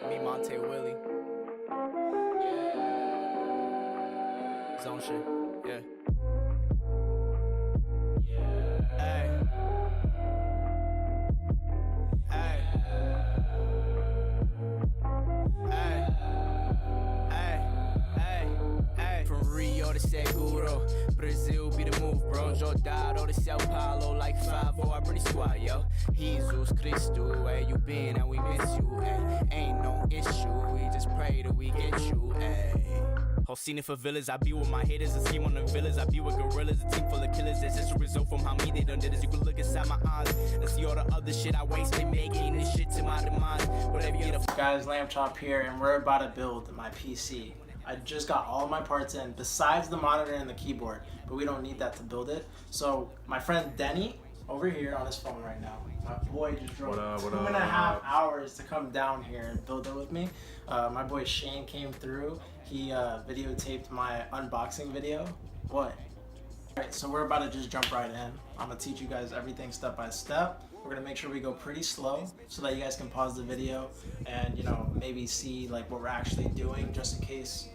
Me, Montae, Willy. Zone shit. Yeah. Hey. Hey. Hey. Hey. Hey. Hey. From Rio to Seguro, Brazil be the move, bro. Jodado to Sao Paulo, like 5-0, I bring the squad, yo. Jesus Cristo, where you been and we miss you, ayy. Ain't no issue, we just pray that we get you, ayy. Whole scene for villas, I be with my haters, a team on the villas, I be with gorillas, a team full of killers. That's just a result from how me they done did this. You can look inside my eyes and see all the other shit I wasted, making this shit to my demise. Whatever you get a guys, Lamb Chop here, and we're about to build my PC. I just got all my parts in besides the monitor and the keyboard, but we don't need that to build it. So my friend Denny over here on his phone right now, my boy just drove 2.5 hours to come down here and build it with me. My boy Shane came through. He videotaped my unboxing video. What? Alright, so we're about to just jump right in. I'm gonna teach you guys everything step by step. We're gonna make sure we go pretty slow so that you guys can pause the video and, you know, maybe see like what we're actually doing just in case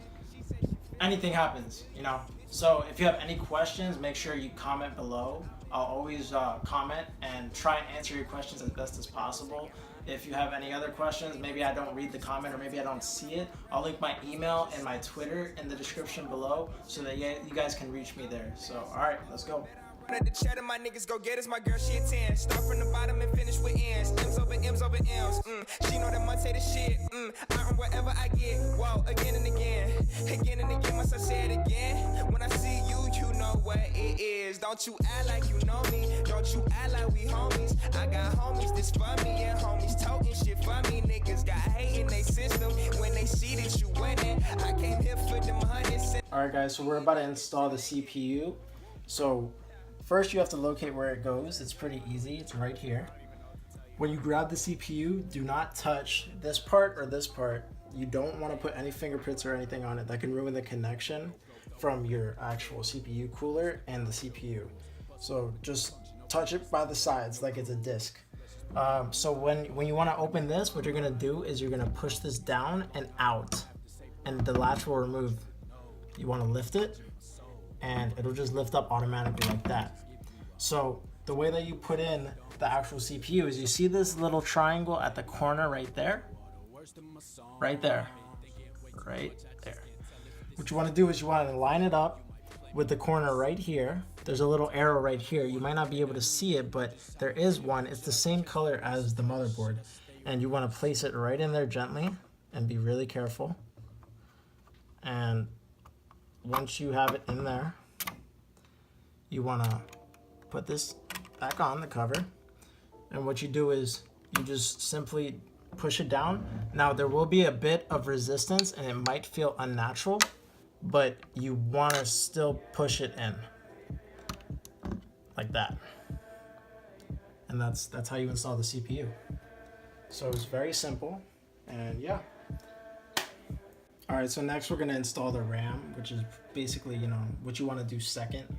anything happens, you know. So if you have any questions, make sure you comment below. I'll always comment and try and answer your questions as best as possible. If you have any other questions, maybe I don't read the comment or maybe I don't see it, I'll link my email and my Twitter in the description below so that you guys can reach me there. So, alright, let's go. At the cheddar, my niggas go get us. My girl, she a 10. Start from the bottom and finish with ends. M's over M's over M's. She know that Montae the shit. I earn whatever I get. Whoa, again and again. Again and again, must I say it again? When I see you, you know what it is. Don't you act like you know me. Don't you act like we homies. I got homies this for me and homies toting shit for me. Niggas got hate in they system when they see that you winning. I came here for them hundreds. Alright guys, so we're about to install the CPU. So first you have to locate where it goes. It's pretty easy, it's right here. When you grab the CPU, do not touch this part or this part. You don't want to put any fingerprints or anything on it that can ruin the connection from your actual CPU cooler and the CPU. So just touch it by the sides like it's a disc. So when you want to open this, what you're going to do is you're going to push this down and out and the latch will remove. You want to lift it and it'll just lift up automatically like that. So the way that you put in the actual CPU is you see this little triangle at the corner right there? Right there. Right there. What you want to do is you want to line it up with the corner right here. There's a little arrow right here. You might not be able to see it, but there is one. It's the same color as the motherboard. And you want to place it right in there gently and be really careful. And once you have it in there, you want to put this back on the cover, and what you do is you just simply push it down. Now there will be a bit of resistance and it might feel unnatural, but you want to still push it in like that, and that's how you install the CPU. So it's very simple, and yeah. Alright, so next we're going to install the RAM, which is basically, you know, what you want to do second.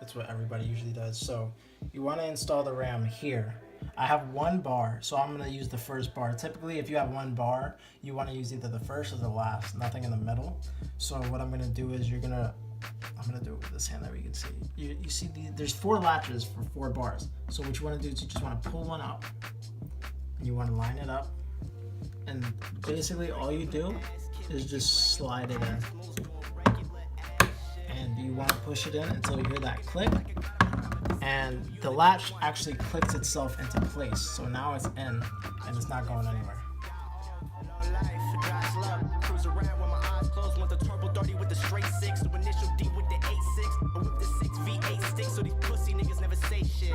That's what everybody usually does. So you want to install the RAM here. I have one bar, so I'm going to use the first bar. Typically, if you have one bar, you want to use either the first or the last, nothing in the middle. So what I'm going to do is I'm going to do it with this hand that we can see. You see, there's 4 latches for 4 bars. So what you want to do is you just want to pull one out. And you want to line it up. And basically all you do is just slide it in. And you want to push it in until you hear that click. And the latch actually clicks itself into place. So now it's in and it's not going anywhere. Cruise around with my eyes closed, want the turbo 30 with the straight 6, the initial D with the 8.6, but with the 6 V8 stick, so these pussy niggas never say shit.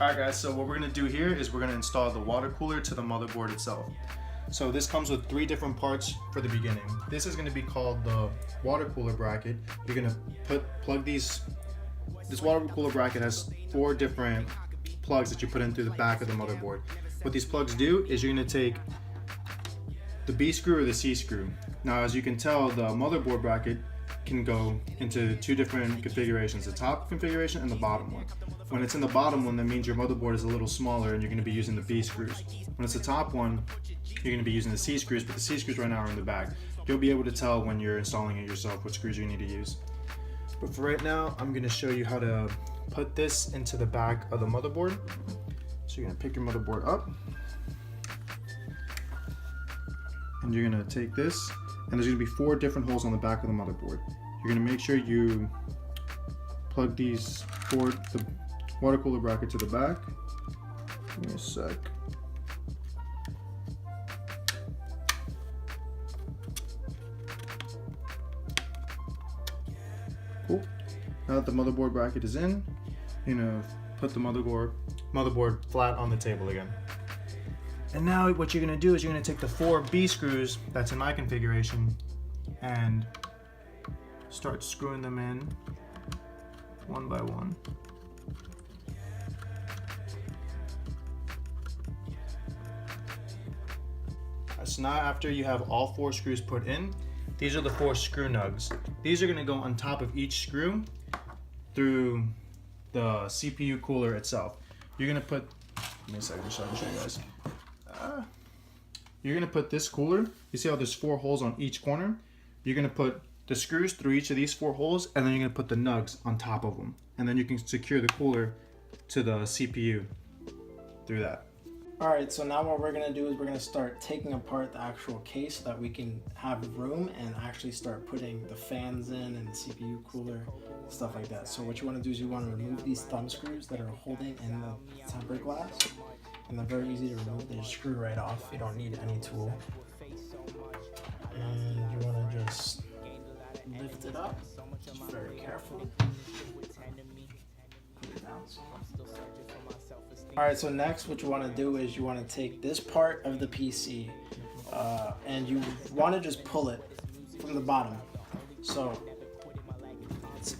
Alright guys, so what we're going to do here is we're going to install the water cooler to the motherboard itself. So this comes with 3 different parts for the beginning. This is going to be called the water cooler bracket. You're going to plug this water cooler bracket has 4 different plugs that you put in through the back of the motherboard. What these plugs do is you're going to take the B screw or the C screw. Now as you can tell, the motherboard bracket can go into two different configurations, the top configuration and the bottom one. When it's in the bottom one, that means your motherboard is a little smaller and you're going to be using the B screws. When it's the top one, you're going to be using the C screws, but the C screws right now are in the back. You'll be able to tell when you're installing it yourself what screws you need to use. But for right now, I'm going to show you how to put this into the back of the motherboard. So you're going to pick your motherboard up, and you're going to take this, and there's going to be 4 different holes on the back of the motherboard. You're going to make sure you plug these the water cooler bracket to the back. Give me a sec. Cool. Now that the motherboard bracket is in, you're gonna put the motherboard flat on the table again. And now what you're gonna do is you're gonna take the 4 B screws that's in my configuration and start screwing them in one by one. So now after you have all 4 screws put in, these are the 4 screw nugs. These are going to go on top of each screw through the CPU cooler itself. You're going to put, give me a second so I can show you guys. You're going to put this cooler, you see how there's 4 holes on each corner? You're going to put the screws through each of these 4 holes, and then you're going to put the nugs on top of them. And then you can secure the cooler to the CPU through that. Alright, so now what we're going to do is we're going to start taking apart the actual case so that we can have room and actually start putting the fans in and the CPU cooler, stuff like that. So what you want to do is you want to remove these thumb screws that are holding in the tempered glass. And they're very easy to remove. They just screw right off. You don't need any tool. And you want to just lift it up, just very carefully. Put it down. Alright, so next what you want to do is you want to take this part of the PC and you want to just pull it from the bottom. So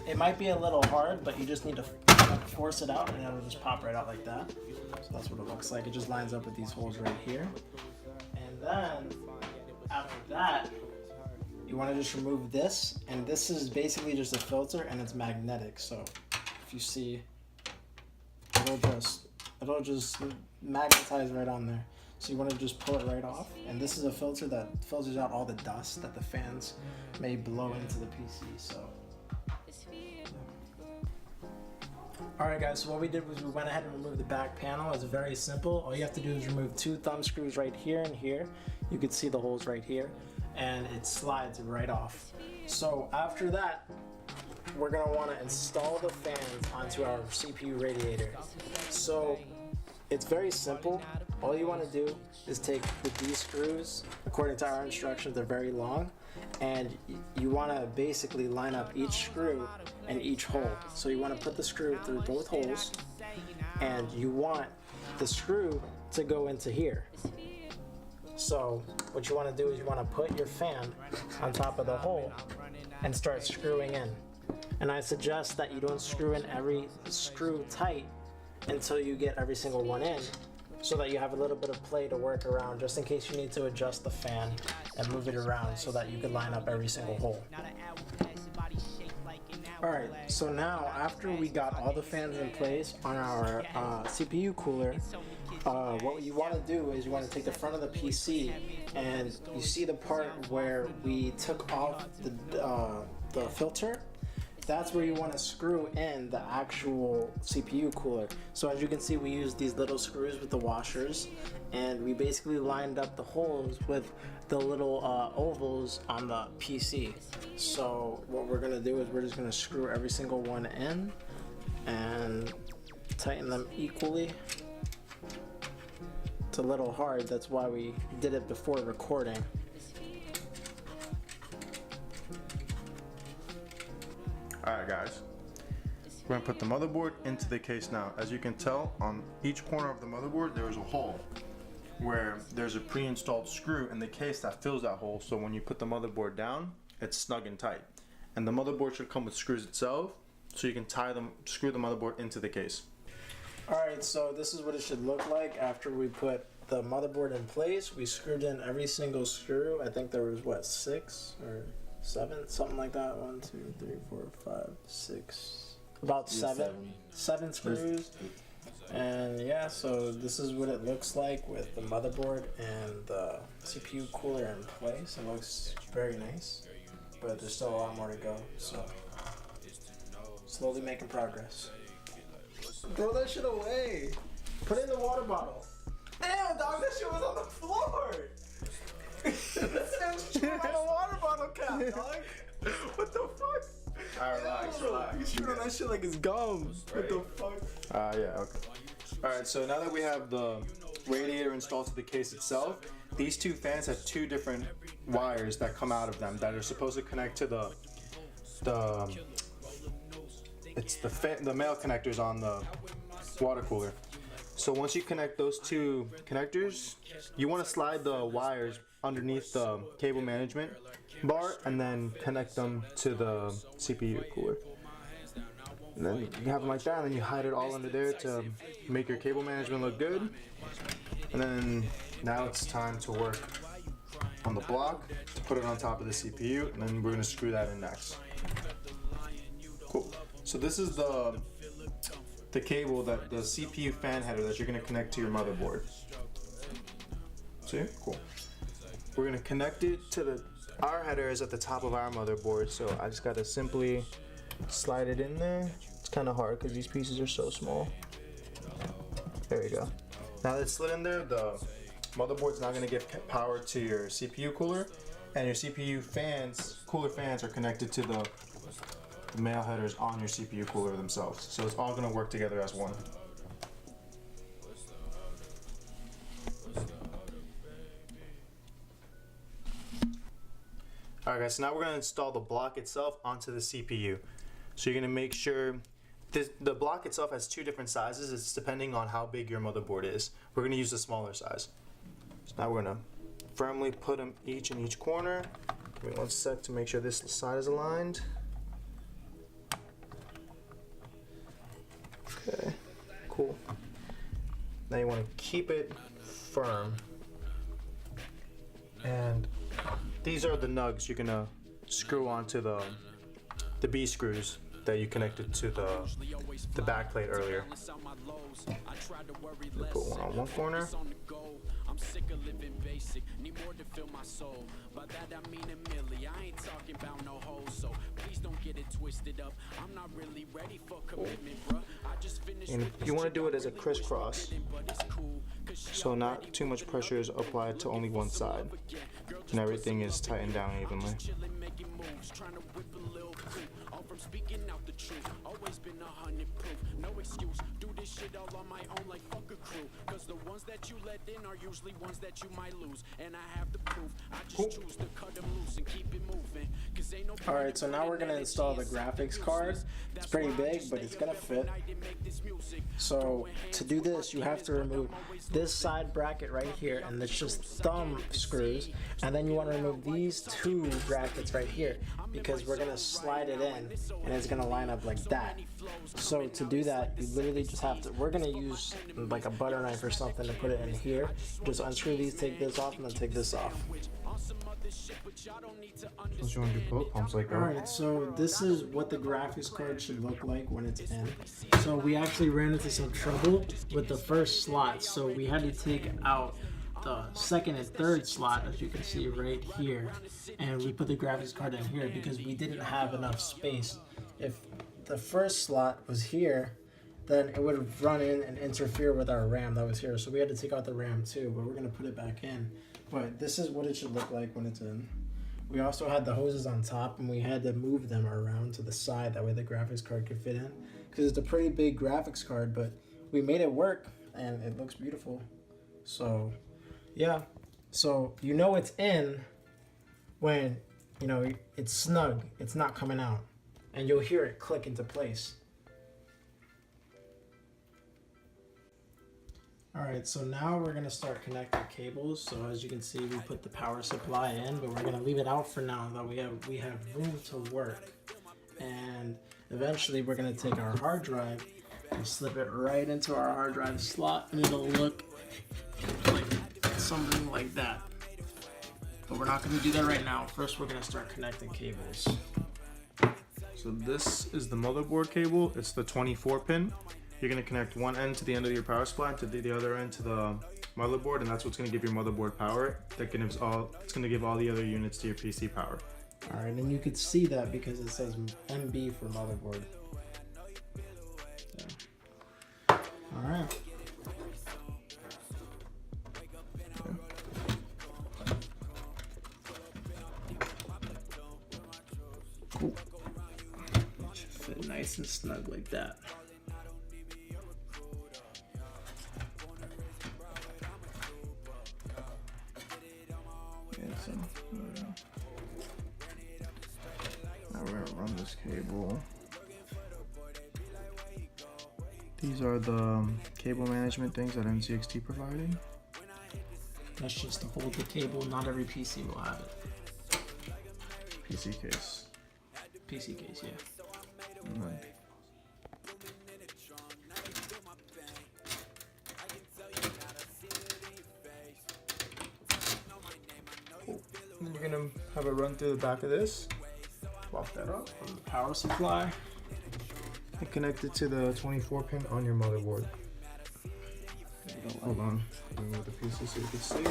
it might be a little hard, but you just need to force it out and it'll just pop right out like that. So that's what it looks like. It just lines up with these holes right here. And then after that, you want to just remove this, and this is basically just a filter and it's magnetic. So if you see, it'll just magnetize right on there. So you want to just pull it right off. And this is a filter that filters out all the dust that the fans may blow into the PC. So, alright guys, so what we did was we went ahead and removed the back panel. It's very simple. All you have to do is remove 2 thumb screws right here and here. You can see the holes right here, and it slides right off. So after that, we're going to want to install the fans onto our CPU radiator. So it's very simple. All you want to do is take the D screws, according to our instructions, they're very long, and you want to basically line up each screw and each hole. So you want to put the screw through both holes, and you want the screw to go into here. So what you want to do is you want to put your fan on top of the hole and start screwing in. And I suggest that you don't screw in every screw tight until you get every single one in, so that you have a little bit of play to work around, just in case you need to adjust the fan and move it around so that you can line up every single hole. Alright, so now after we got all the fans in place on our CPU cooler, what you want to do is you want to take the front of the PC, and you see the part where we took off the filter. That's where you want to screw in the actual CPU cooler. So as you can see, we used these little screws with the washers, and we basically lined up the holes with the little ovals on the PC. So what we're going to do is we're just going to screw every single one in and tighten them equally. It's a little hard, that's why we did it before recording. Alright guys, we're going to put the motherboard into the case now. As you can tell, on each corner of the motherboard there is a hole where there's a pre-installed screw in the case that fills that hole, so when you put the motherboard down, it's snug and tight. And the motherboard should come with screws itself, so you can screw the motherboard into the case. Alright, so this is what it should look like after we put the motherboard in place. We screwed in every single screw. I think there was, what, 6 or 7, something like that. 1, 2, 3, 4, 5, 6. About 7 screws. And yeah, so this is what it looks like with the motherboard and the CPU cooler in place. It looks very nice, but there's still a lot more to go. So slowly making progress. Throw that shit away. Put it in the water bottle. Damn, dog, that shit was on the floor. That was chewing on a water bottle cap, dog. What the fuck? Alright, relax. You chewing on that shit like it's gum. What the fuck? Yeah, okay. Alright, so now that we have the radiator installed to the case itself, these two fans have 2 different wires that come out of them that are supposed to connect to the male connectors on the water cooler. So once you connect those 2 connectors, you want to slide the wires underneath the cable management bar and then connect them to the CPU cooler. And then you have them like that, and then you hide it all under there to make your cable management look good. And then now it's time to work on the block to put it on top of the CPU, and then we're gonna screw that in next. Cool. So this is the cable, that the CPU fan header that you're gonna connect to your motherboard. See? Cool. We're gonna connect it to our header is at the top of our motherboard, so I just gotta simply slide it in there. It's kind of hard because these pieces are so small. There you go. Now that it's slid in there, the motherboard's now gonna give power to your CPU cooler, and your CPU fans, cooler fans, are connected to the male headers on your CPU cooler themselves. So it's all gonna work together as one. Alright guys, so now we're going to install the block itself onto the CPU. So you're going to make sure the block itself has 2 different sizes. It's depending on how big your motherboard is. We're going to use the smaller size. So now we're going to firmly put them each in each corner. Give me 1 sec to make sure this side is aligned. Okay, cool. Now you want to keep it firm. And these are the nugs you're gonna screw onto the B screws that you connected to the back plate earlier. We'll put one on one corner. I'm sick of living basic, need more to fill my soul. By that I mean a milli, I ain't talking about no hoes, so please don't get it twisted up. I'm not really ready for commitment, bruh. I just finished. And you want to do it as a crisscross, so not too much pressure is applied to only one side, and everything is tightened down evenly. Speaking out the truth, always been 100 proof, no excuse. Do this shit all on my own like fuck a crew. Cause the ones that you let in are usually ones that you might lose. And I have the proof, I just choose to cut them loose and keep it moving. Cause ain't no. Alright, so now we're gonna install the graphics card. It's pretty big, but it's gonna fit. So to do this, you have to remove this side bracket right here, and it's just thumb screws. And then you want to remove these 2 brackets right here, because we're gonna slide it in and it's gonna line up like that. So to do that, you literally just have to, we're gonna use like a butter knife or something to put it in here. Just unscrew these, take this off, and then take this off. Don't you want to do both pumps like that? Alright, so this is what the graphics card should look like when it's in. So we actually ran into some trouble with the first slot, so we had to take out the second and third slot, as you can see right here, and we put the graphics card in here because we didn't have enough space. If the first slot was here, then it would have run in and interfere with our RAM that was here, so we had to take out the RAM too, but we're going to put it back in. But this is what it should look like when it's in. We also had the hoses on top, and we had to move them around to the side, that way the graphics card could fit in, because it's a pretty big graphics card, but we made it work and it looks beautiful. So yeah, so you know it's in when, you know, it's snug, it's not coming out, and you'll hear it click into place. Alright, so now we're going to start connecting cables. So as you can see, we put the power supply in, but we're going to leave it out for now, that we have room to work. And eventually we're going to take our hard drive and slip it right into our hard drive slot, and it'll look like something like that. But we're not going to do that right now. First, we're going to start connecting cables. So this is the motherboard cable. It's the 24 pin. You're going to connect one end to the end of your power supply, to the other end to the motherboard, and that's what's going to give your motherboard power. It's going to give all the other units to your PC power. All right, and you could see that because it says MB for motherboard. So. All right. Cool. Should fit nice and snug like that. So, now we're gonna run this cable. These are the cable management things that NCXT provided. That's just to hold the cable. Not every PC will have it. PC case. PC case, yeah. Cool. And you're gonna have it run through the back of this. Swap that up From the power supply. and connect it to the 24 pin on your motherboard. Hold on. Move the pieces so you can see.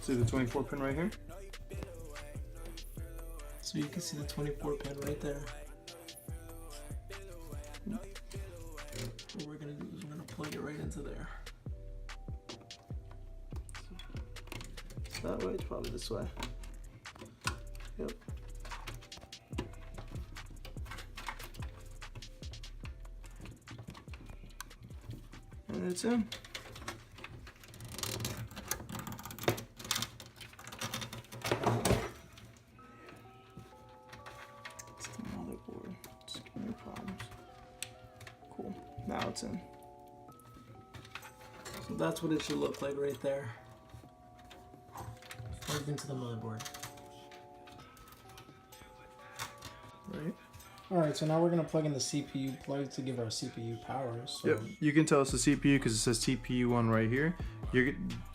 See the 24 pin right here? So you can see the 24 pin right there. What we're gonna do is we're gonna plug it right into there. It's that way, it's probably this way. Yep. And it's in. It's the motherboard. It's giving me problems. Cool. Now it's in. So that's what it should look like right there. Plugged into the motherboard. Right? Alright, so now we're going to plug in the CPU plug to give our CPU power. So Yep. You can tell it's the CPU because it says CPU one right here.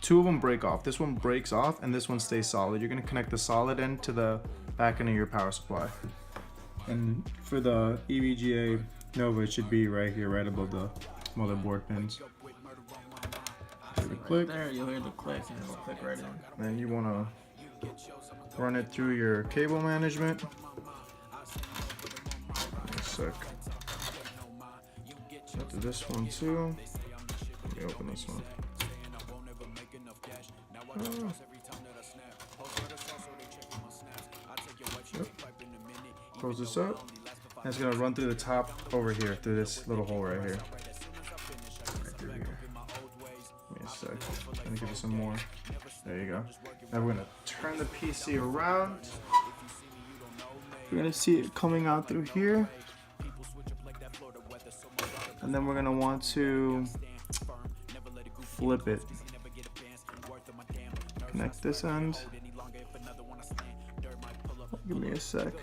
Two of them break off. This one breaks off and this one stays solid. You're going to connect the solid end to the back end of your power supply. And for the EVGA Nova, it should be right here, right above the motherboard pins. Give it a click. there, you'll hear the click and it'll click right in. Then you want to run it through your cable management. One sec. Go to this one too. Let me open this one. Oh. Yep. Close this up. And it's gonna run through the top over here, through this little hole right here. Right through here. Give me a sec. Let me give you some more. There you go. Now we're gonna turn the PC around. We're gonna see it coming out through here. And then we're gonna want to flip it. Connect this end. Give me a sec.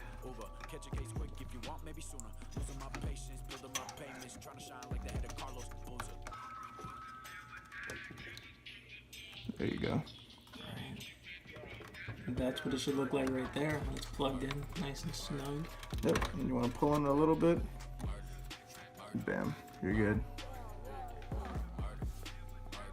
There you go. And that's what it should look like right there when it's plugged in, nice and snug. Yep, and you want to pull on it a little bit. Bam, you're good.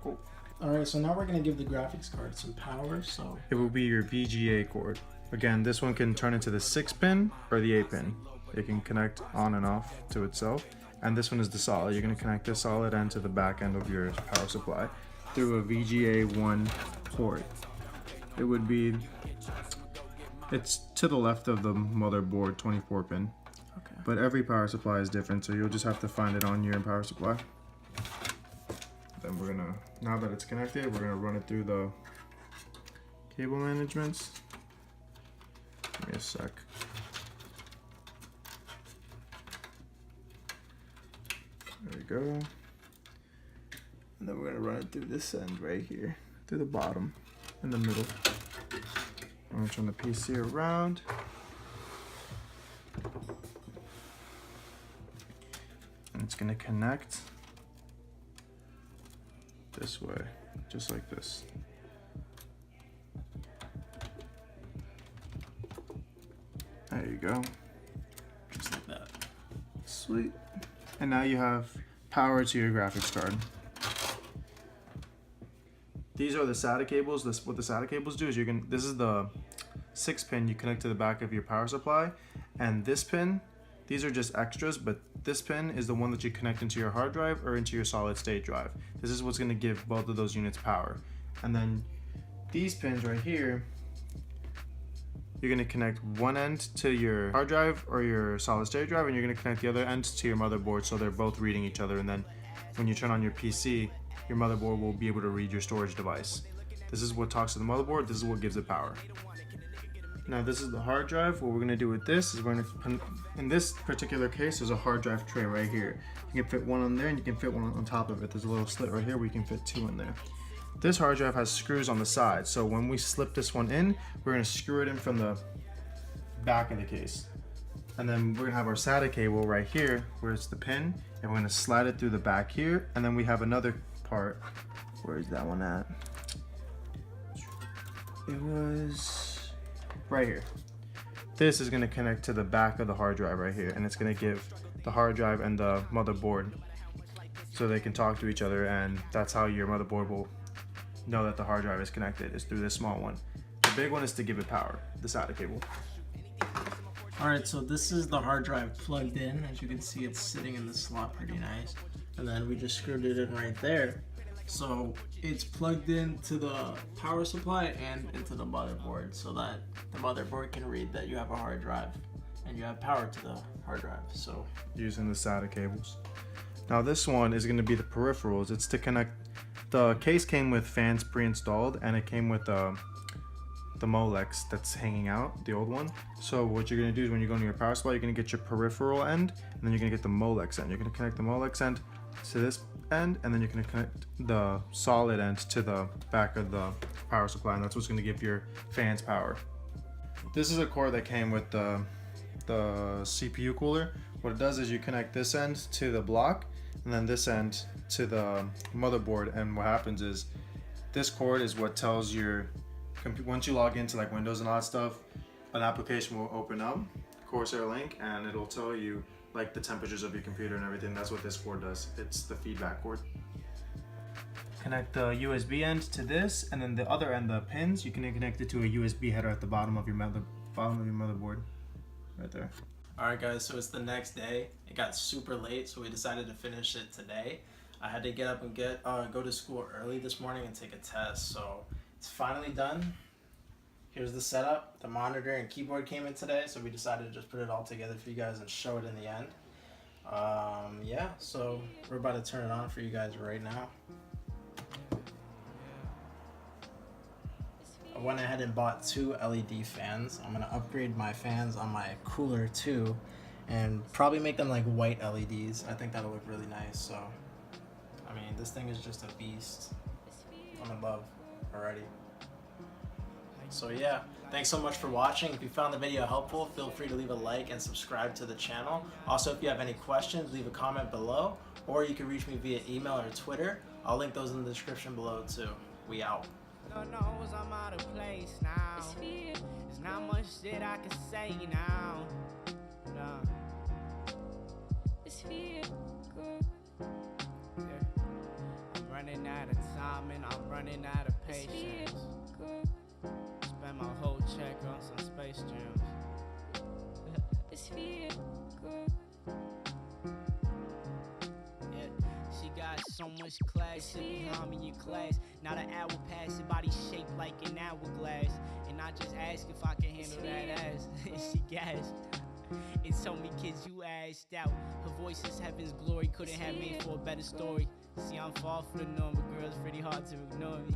Cool. Alright, so now we're going to give the graphics card some power, so It will be your VGA cord. Again, this one can turn into the 6 pin or the 8 pin. It can connect on and off to itself. And this one is the solid. You're going to connect the solid end to the back end of your power supply through a VGA 1 port. It would be, it's to the left of the motherboard 24 pin. okay. But every power supply is different, so you'll just have to find it on your power supply. Then we're gonna, now that it's connected, we're gonna run it through the cable managements. Give me a sec. There we go. And then we're gonna run it through this end right here, through the bottom, in the middle. I'm gonna turn the PC around. And it's gonna connect this way, just like this. There you go. Just like that. Sweet. And now you have power to your graphics card. These are the SATA cables. What the SATA cables do is this is the 6 pin you connect to the back of your power supply, and this pin, these are just extras, but this pin is the one that you connect into your hard drive or into your solid state drive. This is what's going to give both of those units power. And then these pins right here, you're going to connect one end to your hard drive or your solid state drive, and you're going to connect the other end to your motherboard, so they're both reading each other. And then when you turn on your PC, your motherboard will be able to read your storage device. This is what talks to the motherboard. This is what gives it power. Now this is the hard drive. What we're going to do with this is we're going to put, in this particular case, there's a hard drive tray right here. You can fit one on there and you can fit one on top of it. There's a little slit right here where you can fit 2 in there. This hard drive has screws on the side, so when we slip this one in, we're going to screw it in from the back of the case. And then we're going to have our SATA cable right here where it's the pin, and we're going to slide it through the back here, and then we have another part. Where is that one at? It was right here. This is going to connect to the back of the hard drive right here, and it's going to give the hard drive and the motherboard so they can talk to each other, and that's how your motherboard will know that the hard drive is connected, is through this small one. The big one is to give it power, the SATA cable. Alright, so this is the hard drive plugged in. As you can see, it's sitting in the slot pretty nice. And then we just screwed it in right there. So it's plugged into the power supply and into the motherboard, so that the motherboard can read that you have a hard drive and you have power to the hard drive. So using the SATA cables. Now this one is going to be the peripherals. It's to connect. The case came with fans pre-installed, and it came with the Molex that's hanging out, the old one. So what you're going to do is when you go into your power supply, you're going to get your peripheral end, and then you're going to get the Molex end. You're going to connect the Molex end to this end, and then you're going to connect the solid end to the back of the power supply, and that's what's going to give your fans power. This is a cord that came with the CPU cooler. What it does is you connect this end to the block, and then this end to the motherboard, and what happens is this cord is what tells your once you log into like Windows and all that stuff, an application will open up, Corsair Link, and it'll tell you like the temperatures of your computer and everything. That's what this cord does. It's the feedback cord. Connect the USB end to this, and then the other end, the pins, you can connect it to a USB header at the bottom of your motherboard, right there. alright guys, so it's the next day. It got super late, so we decided to finish it today. I had to get up and go to school early this morning and take a test, so it's finally done. Here's the setup. The monitor and keyboard came in today, so we decided to just put it all together for you guys and show it in the end. Yeah, so we're about to turn it on for you guys right now. I went ahead and bought 2 LED fans. I'm gonna upgrade my fans on my cooler too, and probably make them like white LEDs. I think that'll look really nice. So, I mean, this thing is just a beast. I'm in love already. So yeah, thanks so much for watching. If you found the video helpful, feel free to leave a like and subscribe to the channel. Also, if you have any questions, leave a comment below, or you can reach me via email or Twitter. I'll link those in the description below too. We out. Lord knows I'm out of place now. There's not much that I can say now. No. Yeah. I'm running out of time and I'm running out of patience. Spend my whole check on some Space Jams. She got so much class, sit behind me in class. Not an hour passing, body shaped like an hourglass. And I just asked if I can handle that ass. She gasped. And told me, kids, you asked out. Her voice is heaven's glory, couldn't have made for a better story. See, I'm far from the norm, but girl, it's pretty hard to ignore me.